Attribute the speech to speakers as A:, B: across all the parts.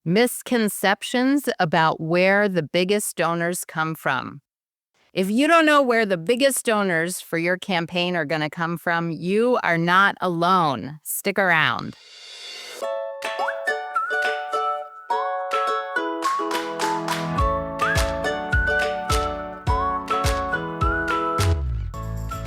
A: Misconceptions about where the biggest donors come from. If you don't know where the biggest donors for your campaign are going to come from, you are not alone. Stick around.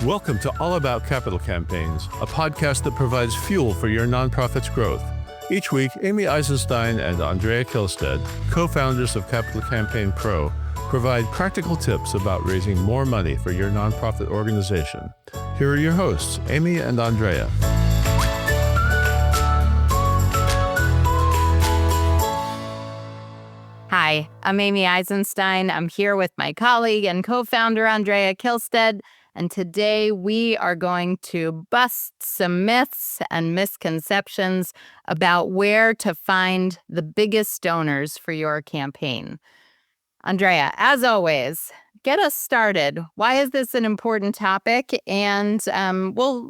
B: Welcome to All About Capital Campaigns, a podcast that provides fuel for your nonprofit's growth. Each week, Amy Eisenstein and Andrea Kihlstedt, co-founders of Capital Campaign Pro, provide practical tips about raising more money for your nonprofit organization. Here are your hosts, Amy and Andrea.
A: Hi, I'm Amy Eisenstein. I'm here with my colleague and co-founder Andrea Kihlstedt, and today we are going to bust some myths and misconceptions about where to find the biggest donors for your campaign. Andrea, as always, get us started. Why is this an important topic? And we'll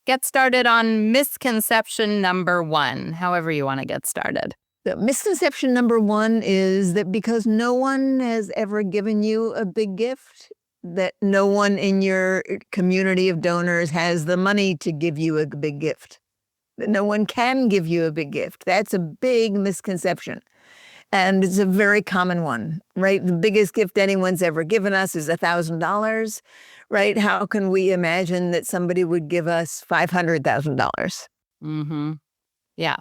A: get started on misconception number one, however you want to get started.
C: The misconception number one is that because no one has ever given you a big gift, that no one in your community of donors has the money to give you a big gift, that no one can give you a big gift. That's a big misconception. And it's a very common one, right? The biggest gift anyone's ever given us is $1,000, right? How can we imagine that somebody would give us $500,000?
A: Yeah.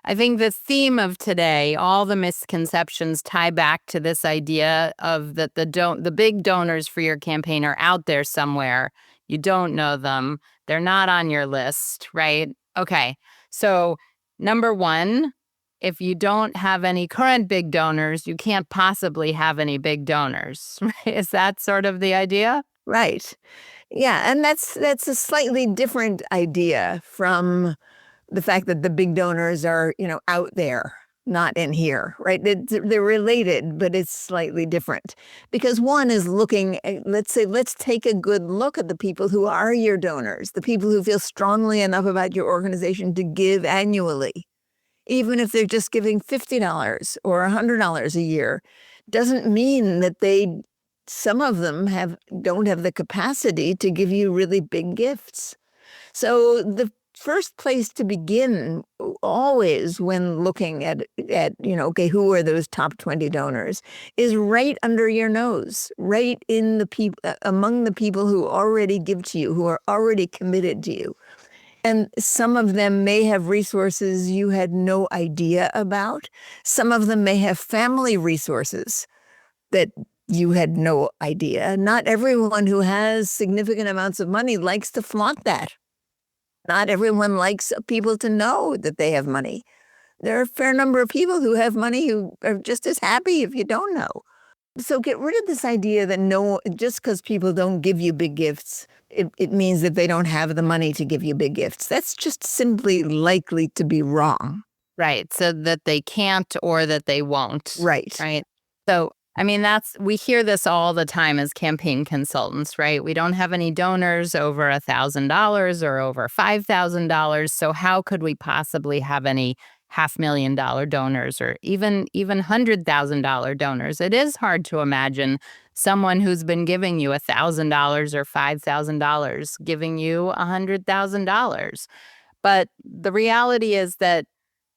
A: I think the theme of today, all the misconceptions tie back to this idea of that the big donors for your campaign are out there somewhere. You don't know them. They're not on your list, right? Okay. So number one, if you don't have any current big donors, you can't possibly have any big donors. Is that sort of the idea?
C: Right. Yeah. And that's a slightly different idea from the fact that the big donors are, out there, not in here, right? They're related, but it's slightly different. Because one is looking at, let's take a good look at the people who are your donors, the people who feel strongly enough about your organization to give annually. Even if they're just giving $50 or $100 a year, doesn't mean that some of them don't have the capacity to give you really big gifts. So the first place to begin always when looking at okay, who are those top 20 donors is right under your nose, right in the people, among the people who already give to you, who are already committed to you. And some of them may have resources you had no idea about. Some of them may have family resources that you had no idea. Not everyone who has significant amounts of money likes to flaunt that. Not everyone likes people to know that they have money. There are a fair number of people who have money who are just as happy if you don't know. So get rid of this idea that just because people don't give you big gifts, it means that they don't have the money to give you big gifts. That's just simply likely to be wrong.
A: Right. So that they can't or that they won't.
C: Right.
A: Right. So we hear this all the time as campaign consultants, right? We don't have any donors over $1,000 or over $5,000. So how could we possibly have any $500,000 donors or even $100,000 donors? It is hard to imagine someone who's been giving you $1,000 or $5,000 giving you $100,000. But the reality is that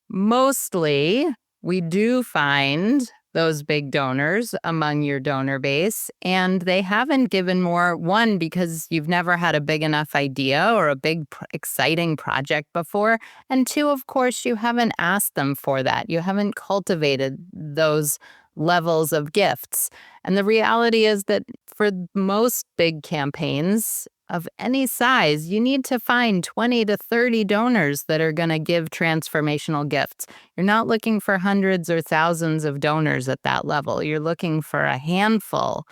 A: mostly we do find those big donors among your donor base, and they haven't given more, one, because you've never had a big enough idea or a big, exciting project before, and two, of course, you haven't asked them for that. You haven't cultivated those levels of gifts. And the reality is that for most big campaigns of any size, you need to find 20 to 30 donors that are going to give transformational gifts. You're not looking for hundreds or thousands of donors at that level. You're looking for a handful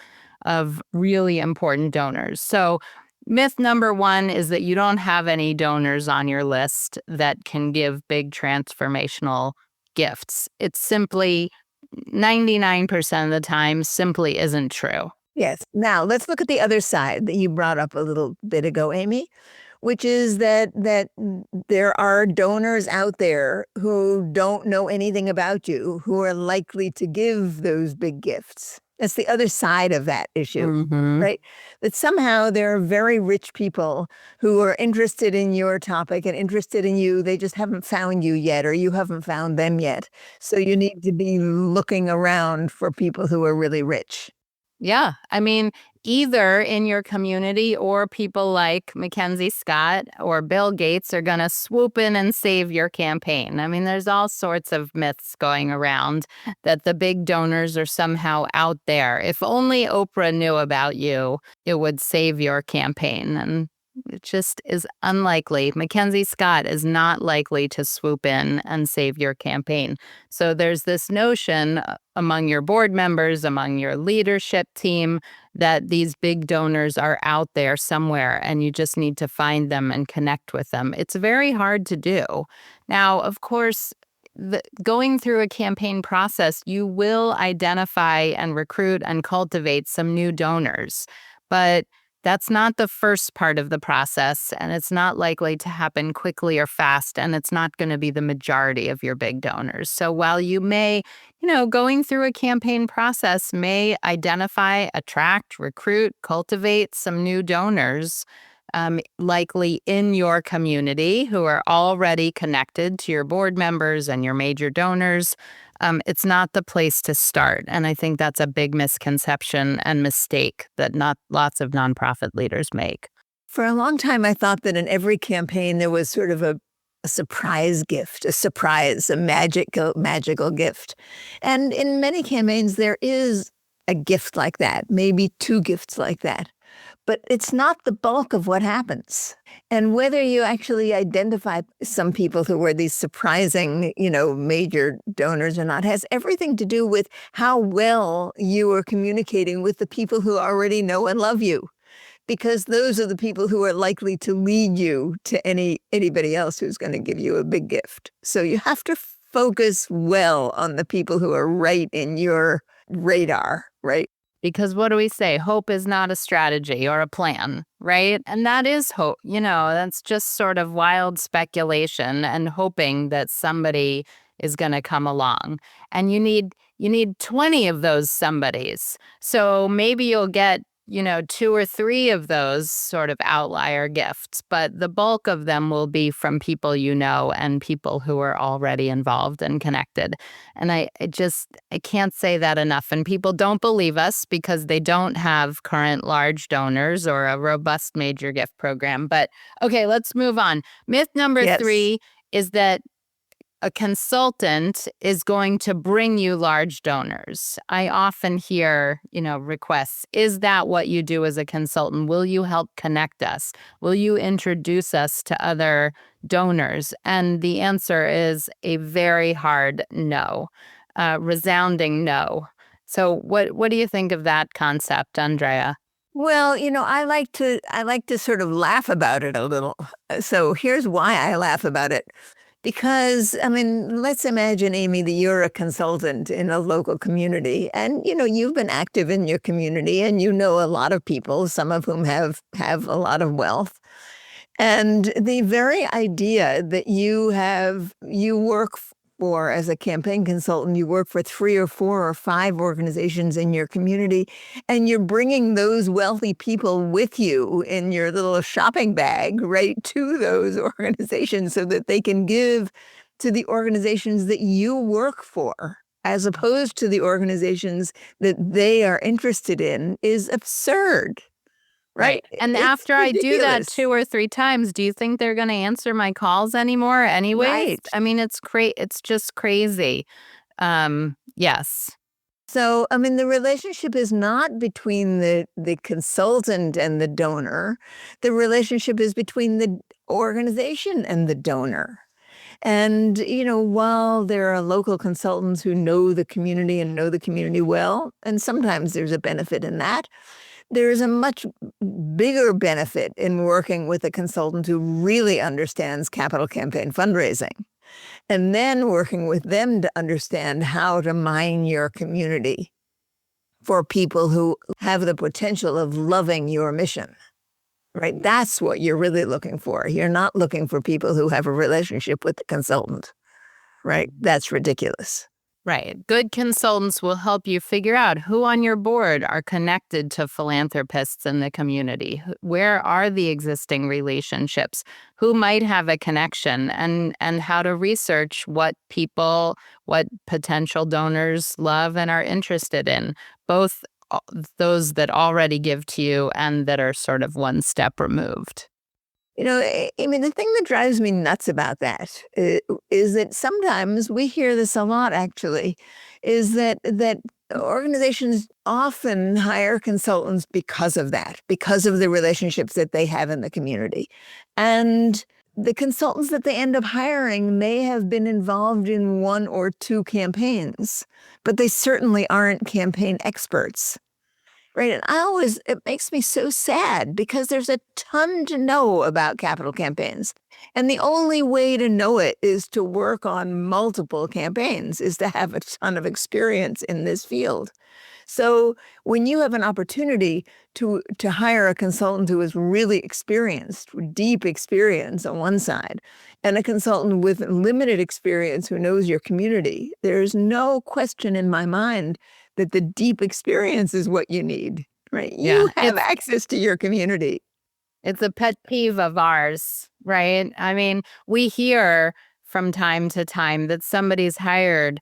A: of really important donors. So myth number one is that you don't have any donors on your list that can give big transformational gifts. It's simply 99% of the time simply isn't true.
C: Yes. Now, let's look at the other side that you brought up a little bit ago, Amy, which is that there are donors out there who don't know anything about you, who are likely to give those big gifts. That's the other side of that issue,
A: Mm-hmm.
C: right? That somehow there are very rich people who are interested in your topic and interested in you. They just haven't found you yet, or you haven't found them yet. So you need to be looking around for people who are really rich.
A: Yeah. I mean, either in your community or people like Mackenzie Scott or Bill Gates are going to swoop in and save your campaign. I mean, there's all sorts of myths going around that the big donors are somehow out there. If only Oprah knew about you, it would save your campaign. And it just is unlikely. Mackenzie Scott is not likely to swoop in and save your campaign. So there's this notion among your board members, among your leadership team, that these big donors are out there somewhere and you just need to find them and connect with them. It's very hard to do. Now, of course, going through a campaign process, you will identify and recruit and cultivate some new donors. But that's not the first part of the process, and it's not likely to happen quickly or fast, and it's not going to be the majority of your big donors. So while you may, going through a campaign process may identify, attract, recruit, cultivate some new donors, likely in your community who are already connected to your board members and your major donors, it's not the place to start. And I think that's a big misconception and mistake that not lots of nonprofit leaders make.
C: For a long time, I thought that in every campaign there was sort of a surprise gift, a magical gift. And in many campaigns, there is a gift like that, maybe two gifts like that. But it's not the bulk of what happens. And whether you actually identify some people who were these surprising, major donors or not, has everything to do with how well you are communicating with the people who already know and love you. Because those are the people who are likely to lead you to anybody else who's going to give you a big gift. So you have to focus well on the people who are right in your radar, right?
A: Because what do we say? Hope is not a strategy or a plan, right? And that is hope. That's just sort of wild speculation and hoping that somebody is going to come along. And you need 20 of those somebodies. So maybe you'll get, 2 or 3 of those sort of outlier gifts, but the bulk of them will be from people and people who are already involved and connected. And I can't say that enough. And people don't believe us because they don't have current large donors or a robust major gift program. But okay, let's move on. Myth number
C: Yes.
A: 3 is that a consultant is going to bring you large donors. I often hear, requests. Is that what you do as a consultant? Will you help connect us? Will you introduce us to other donors? And the answer is a very hard no, resounding no. So what do you think of that concept, Andrea?
C: Well, I like to sort of laugh about it a little. So here's why I laugh about it. Because, let's imagine, Amy, that you're a consultant in a local community and, you've been active in your community and you know a lot of people, some of whom have a lot of wealth. And the very idea that you work for as a campaign consultant, you work for 3 or 4 or 5 organizations in your community, and you're bringing those wealthy people with you in your little shopping bag, right, to those organizations so that they can give to the organizations that you work for, as opposed to the organizations that they are interested in, is absurd. Right.
A: And
C: It's
A: after I do that
C: ridiculous.
A: 2 or 3 times, do you think they're going to answer my calls anymore anyways?
C: Right.
A: I mean, it's just crazy. Yes.
C: So, the relationship is not between the consultant and the donor. The relationship is between the organization and the donor. And, while there are local consultants who know the community and know the community well, and sometimes there's a benefit in that, there is a much bigger benefit in working with a consultant who really understands capital campaign fundraising, and then working with them to understand how to mine your community for people who have the potential of loving your mission. right? That's what you're really looking for. You're not looking for people who have a relationship with the consultant, right? That's ridiculous.
A: Right. Good consultants will help you figure out who on your board are connected to philanthropists in the community. Where are the existing relationships? Who might have a connection, and how to research what potential donors love and are interested in, both those that already give to you and that are sort of one step removed.
C: I mean, the thing that drives me nuts about that is that sometimes we hear this a lot, actually, is that organizations often hire consultants because of that, because of the relationships that they have in the community. And the consultants that they end up hiring may have been involved in one or two campaigns, but they certainly aren't campaign experts. Right. And it makes me so sad because there's a ton to know about capital campaigns. And the only way to know it is to work on multiple campaigns, is to have a ton of experience in this field. So when you have an opportunity to hire a consultant who is really experienced, with deep experience on one side, and a consultant with limited experience who knows your community, there's no question in my mind that the deep experience is what you need, right?
A: Yeah.
C: You have access to your community.
A: It's a pet peeve of ours, right? I mean, we hear from time to time that somebody's hired,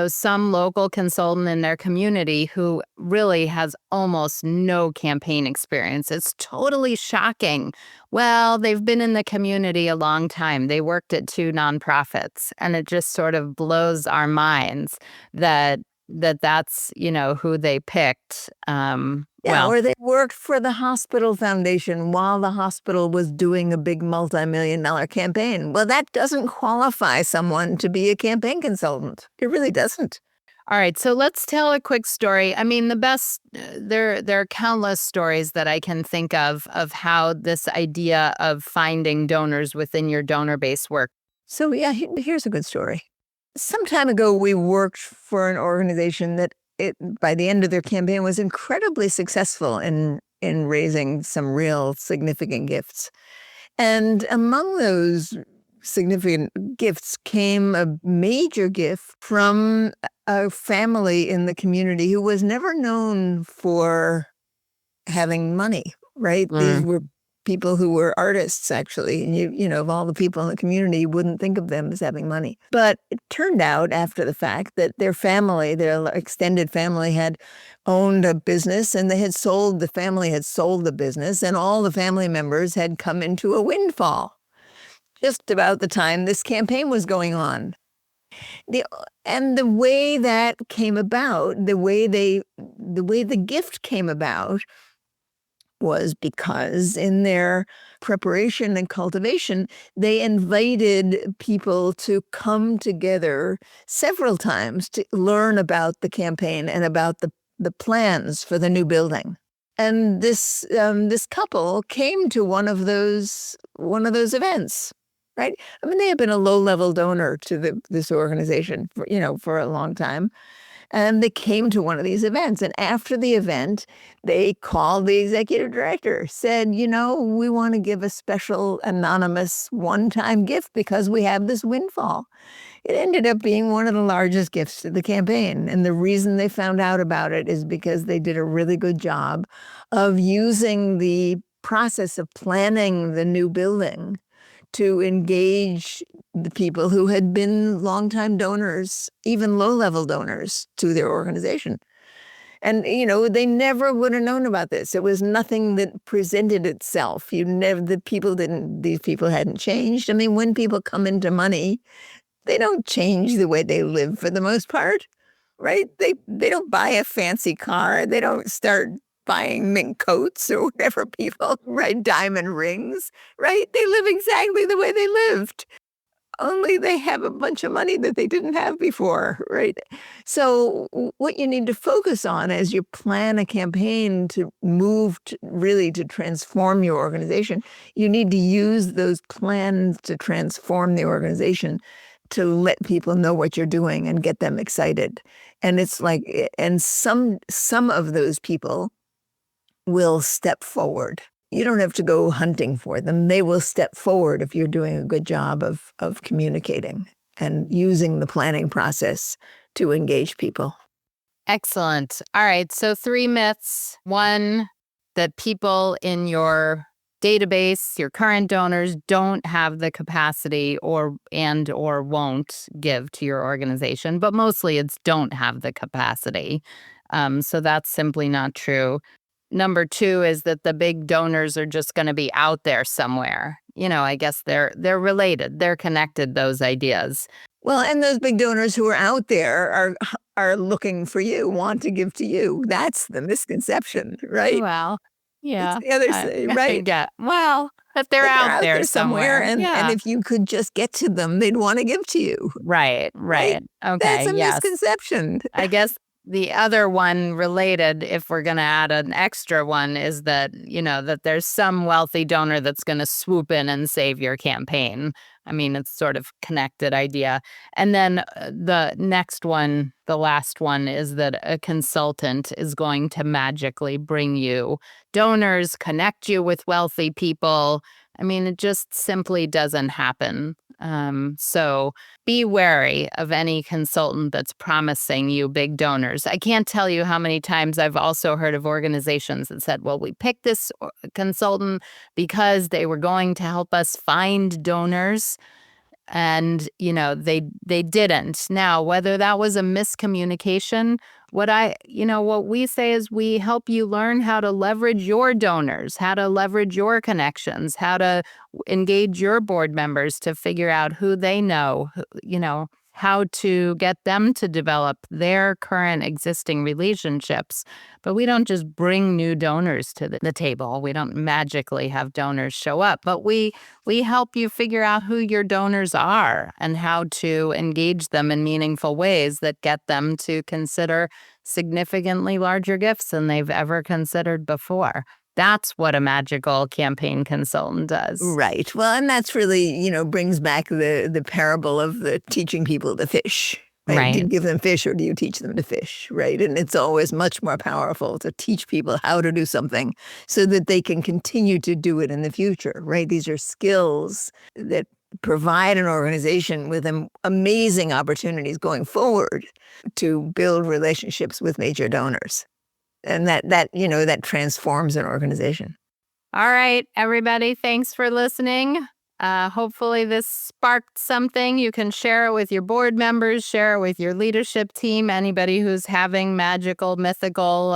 A: some local consultant in their community who really has almost no campaign experience. It's totally shocking. Well, they've been in the community a long time. They worked at 2 nonprofits, and it just sort of blows our minds that's who they picked.
C: Yeah, or they worked for the hospital foundation while the hospital was doing a big multi-million-dollar campaign. Well, that doesn't qualify someone to be a campaign consultant. It really doesn't.
A: All right, so let's tell a quick story. I mean, the best there are countless stories that I can think of how this idea of finding donors within your donor base work.
C: So yeah, here's a good story. Some time ago, we worked for an organization that by the end of their campaign was incredibly successful in raising some real significant gifts. And among those significant gifts came a major gift from a family in the community who was never known for having money, right? These were people who were artists, actually. And of all the people in the community, you wouldn't think of them as having money. But it turned out after the fact that their family, their extended family, had owned a business, and the family had sold the business, and all the family members had come into a windfall just about the time this campaign was going on. And the way that came about, the way the gift came about, was because in their preparation and cultivation, they invited people to come together several times to learn about the campaign and about the plans for the new building. And this couple came to one of those events, right? I mean, they had been a low-level donor to this organization for a long time. And they came to one of these events. And after the event, they called the executive director, said, we want to give a special anonymous one-time gift because we have this windfall. It ended up being one of the largest gifts to the campaign. And the reason they found out about it is because they did a really good job of using the process of planning the new building to engage the people who had been longtime donors, even low-level donors, to their organization. And, they never would have known about this. It was nothing that presented itself. These people hadn't changed. I mean, when people come into money, they don't change the way they live for the most part, right? They don't buy a fancy car. They don't start buying mink coats or whatever people, right? Diamond rings, right? They live exactly the way they lived. Only they have a bunch of money that they didn't have before, right? So what you need to focus on as you plan a campaign to move really to transform your organization, you need to use those plans to transform the organization to let people know what you're doing and get them excited. And it's like, and some of those people will step forward. You don't have to go hunting for them. They will step forward if you're doing a good job of communicating and using the planning process to engage people.
A: Excellent. All right. So 3 myths. 1, that people in your database, your current donors, don't have the capacity or won't give to your organization, but mostly it's don't have the capacity. So that's simply not true. Number 2 is that the big donors are just going to be out there somewhere. I guess they're related. They're connected, those ideas.
C: Well, and those big donors who are out there are looking for you, want to give to you. That's the misconception, right?
A: Well, yeah.
C: It's the other side, right?
A: Yeah. Well, if they're out there somewhere.
C: and if you could just get to them, they'd want to give to you.
A: Right. Okay.
C: That's a
A: yes.
C: misconception.
A: I guess the other one related, if we're going to add an extra one, is that, that there's some wealthy donor that's going to swoop in and save your campaign. I mean, it's sort of connected idea. And then the next one, the last one, is that a consultant is going to magically bring you donors, connect you with wealthy people. I mean, it just simply doesn't happen. So be wary of any consultant that's promising you big donors. I can't tell you how many times I've also heard of organizations that said, well, we picked this consultant because they were going to help us find donors. And, they didn't. Now, whether that was a miscommunication, what we say is we help you learn how to leverage your donors, how to leverage your connections, how to engage your board members to figure out who they know, how to get them to develop their current existing relationships. But we don't just bring new donors to the table. We don't magically have donors show up, but we help you figure out who your donors are and how to engage them in meaningful ways that get them to consider significantly larger gifts than they've ever considered before. That's what a magical campaign consultant does.
C: Right. Well, and that's really, brings back the parable of the teaching people to fish. Right? Do you give them fish or do you teach them to fish? Right. And it's always much more powerful to teach people how to do something so that they can continue to do it in the future. Right. These are skills that provide an organization with amazing opportunities going forward to build relationships with major donors. And that transforms an organization.
A: All right, everybody, thanks for listening. Hopefully this sparked something. You can share it with your board members, share it with your leadership team, anybody who's having magical, mythical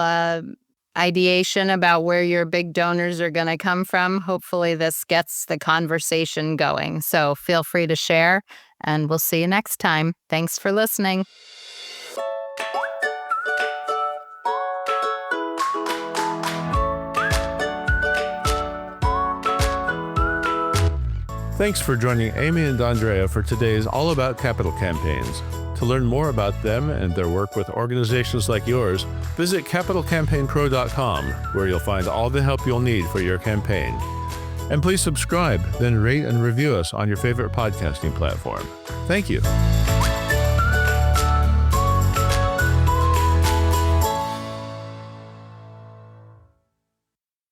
A: ideation about where your big donors are going to come from. Hopefully this gets the conversation going. So feel free to share, and we'll see you next time. Thanks for listening.
B: Thanks for joining Amy and Andrea for today's All About Capital Campaigns. To learn more about them and their work with organizations like yours, visit capitalcampaignpro.com, where you'll find all the help you'll need for your campaign. And please subscribe, then rate and review us on your favorite podcasting platform. Thank you.